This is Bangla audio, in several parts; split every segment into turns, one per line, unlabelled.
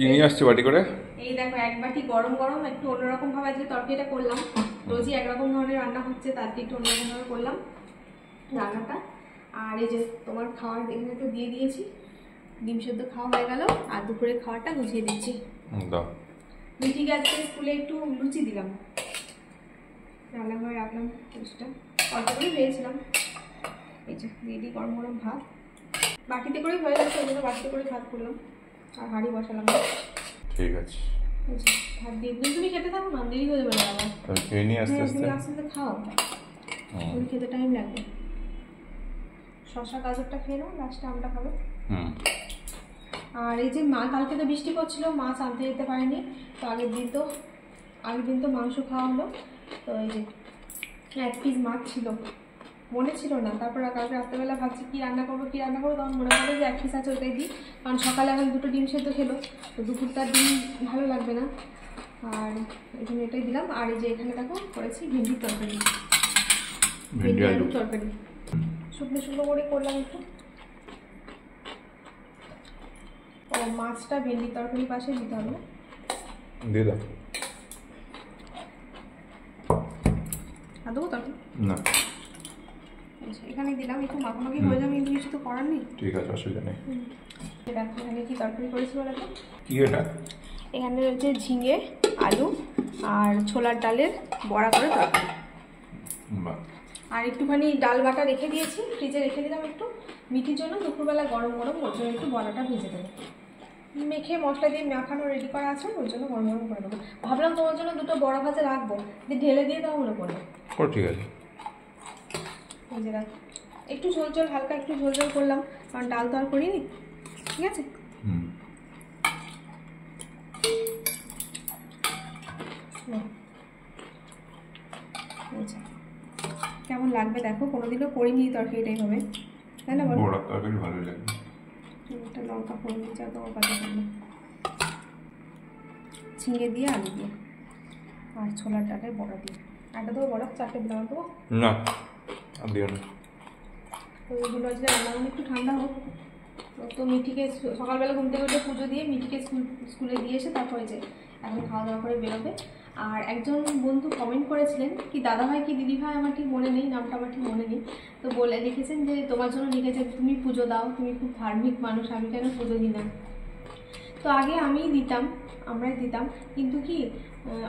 চিনি আসছে বাটি করে।
এই দেখো এক বাটি গরম গরম একটু অন্যরকম ভাবে আজকে তরকারিটা করলাম। রোজই একরকম ধরনের রান্না হচ্ছে, তার দিয়ে একটু অন্যরকম ভাবে করলাম রান্নাটা। আর এই যে তোমার খাওয়ার এখানে তো দিয়ে দিয়েছি, ডিম সেদ্ধ খাওয়া হয়ে গেল। আর দুপুরে খাওয়াটা গুছিয়ে দিচ্ছি। মিঠিকে আজকে স্কুলে একটু লুচি দিলাম, রান্নাঘরে রাখলাম লুচিটা, অল্প করে পেয়েছিলাম। এই যে দিয়ে দিই গরম গরম ভাত, বাটিতে করেই হয়ে যাচ্ছে, ওই জন্য বাটিতে করে ভাত করলাম আর হাঁড়ি বসালাম।
ঠিক আছে,
ভাত দিয়ে দিন, তুমি খেতে থাকো না, দেরি হয়ে যাবে না আবার।
তাহলে খেয়ে নিয়ে আস্তে আস্তে।
তুমি আস্তে আস্তে খাও, তুমি খেতে টাইম লাগবে। শশা গাজরটা খেয়ে নাও, লাস্টে আমটা খাবে। আর এই যে মা কালকে তো বৃষ্টি পড়ছিল, মাছ আনতে যেতে পারেনি, তো আগের দিন তো মাংস খাওয়া হলো। তো এই যে এক পিস মাছ ছিল, মনে ছিল না। তারপর কালকে রাত্রেবেলা ভাবছি কী রান্না করবো, তখন মনে পড়লো যে এক পিস আছে ওটাই দিই, কারণ সকালে এখন দুটো ডিম সেদ্ধ খেলো, তো দুপুরটার ডিম ভালো লাগবে না। আর এখানে এটাই দিলাম। আর এই যে এখানে দেখো করেছি ভেন্ডির তরকারি, ভেন্ডি আলুর তরকারি শুকনো শুকনো করে করলাম একটু। ও মাছটা ভেন্ডির তরকারির পাশে দিতে হবে,
দিয়ে দাও।
দেবো তরকারি
না,
এখানে দিলাম, একটু মাখামাখি হয়ে যাবে, কিন্তু কিছু তো করার নেই।
ঠিক আছে, অসুবিধা নেই।
দেখো এখানে কি তরকারি করেছি বলো তো।
কি এটা?
এখানে রয়েছে ঝিঙে, আলু আর ছোলার ডালের বড়া করে তরকারি। আর একটুখানি ডাল বাটা রেখে দিয়েছি, ফ্রিজে রেখে দিলাম একটু মিঠির জন্য, দুপুরবেলা গরম গরম ওর জন্য একটু বড়াটা ভেজে দেবো। মেখে মশলা দিয়ে মাখানো রেডি করা আছে, ওর জন্য গরম গরম করে দেবো। ভাবলাম তোমার জন্য দুটো বড়া ভাজা রাখবো, দিয়ে ঢেলে দিয়ে তাহলে করবো।
ও ঠিক আছে,
ভেজে রাখ। একটু ঝোল ঝোল, হালকা একটু ঝোল ঝোল করলাম, কারণ ডাল তো আর করিনি। ঠিক আছে, কেমন লাগবে দেখো, কোনোদিনও করিনি তরকারিটাই হবে, তাই না বলো?
বড়া তরকারি ভালোই লাগবে।
একটা লঙ্কা ফোড়ন দিচ্ছি, আর তোমার পাতা করবো ঝিঙে দিয়ে, আলু দিয়ে আর ছোলার ডালের বড়া দিয়ে। একটা দেবো বড়া, চারটে দিলাম দেবো
না, আর দিও না।
তো এগুলো আজকে রান্না একটু ঠান্ডা হোক। তো মিঠিকে সকালবেলা ঘুম থেকে উঠে পুজো দিয়ে মিঠিকে স্কুলে দিয়ে এসে তারপরে যে এখন খাওয়া দাওয়া করে বেরোবে। আর একজন বন্ধু কমেন্ট করেছিলেন, কি দাদাভাই কি দিদিভাই আমার ঠিক মনে নেই, নামটা আমার ঠিক মনে নেই, তো বলে লিখেছেন যে তোমার জন্য লিখেছে তুমি পুজো দাও, তুমি খুব ধার্মিক মানুষ, আমি কেন পুজো দিই না। তো আগে আমিই দিতাম, আমরাই দিতাম, কিন্তু কি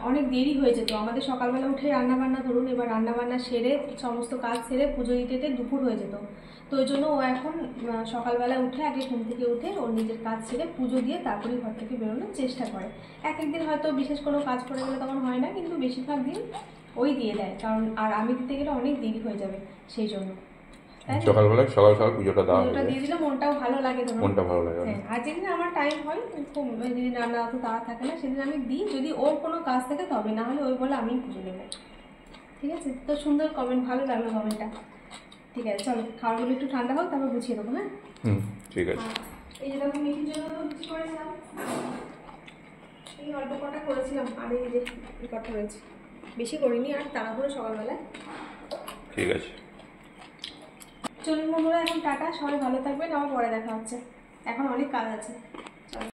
অনেক দেরি হয়ে যেত আমাদের, সকালবেলা উঠে রান্নাবান্না ধরুন, এবার রান্নাবান্না সেরে সমস্ত কাজ সেরে পুজো দিতে দুপুর হয়ে যেত। তো ওই জন্য ও এখন সকালবেলা উঠে আগে ঘুম থেকে উঠে ওর নিজের কাজ সেরে পুজো দিয়ে তারপরে ঘর থেকে বেরোনোর চেষ্টা করে। এক একদিন হয়তো বিশেষ কোনো কাজ করে গেলে তখন হয় না, কিন্তু বেশিরভাগ দিন ওই দিয়ে দেয়, কারণ আর আমি দিতে গেলে অনেক দেরি হয়ে যাবে, সেই জন্য।
সকালবেলা সকাল পুজোটা দাও,
পুজোটা দিয়ে দিলে মনটাও ভালো লাগে,
মনটা ভালো লাগে।
হ্যাঁ, আর যেদিন আমার টাইম হয়, খুব যেদিন রান্না অত তাড়া থাকে না, সেদিন আমি দিই, যদি ওর কোনো কাজ থাকে তবে, না হলে ওই বলে আমি পুজো নেবো। ঠিক আছে, তো সুন্দর কমেন্ট, ভালো লাগলো কমেন্টটা। ঠিক আছে, চলো খাবারগুলো একটু ঠান্ডা হোক, তারপর গুছিয়ে দেবো। হ্যাঁ,
ঠিক আছে।
এই যে দেখো মিঠির জন্য লুচি করেছিলাম, এই অল্প কটা করেছিলাম, আর এই যে কটা রয়েছে, বেশি করিনি, আর তাড়াহুড়ো সকালবেলায়।
ঠিক আছে,
চলুন বন্ধুরা, এখন টাটা, সবাই ভালো থাকবেন, আবার পরে দেখা হচ্ছে, এখন অনেক কাজ আছে।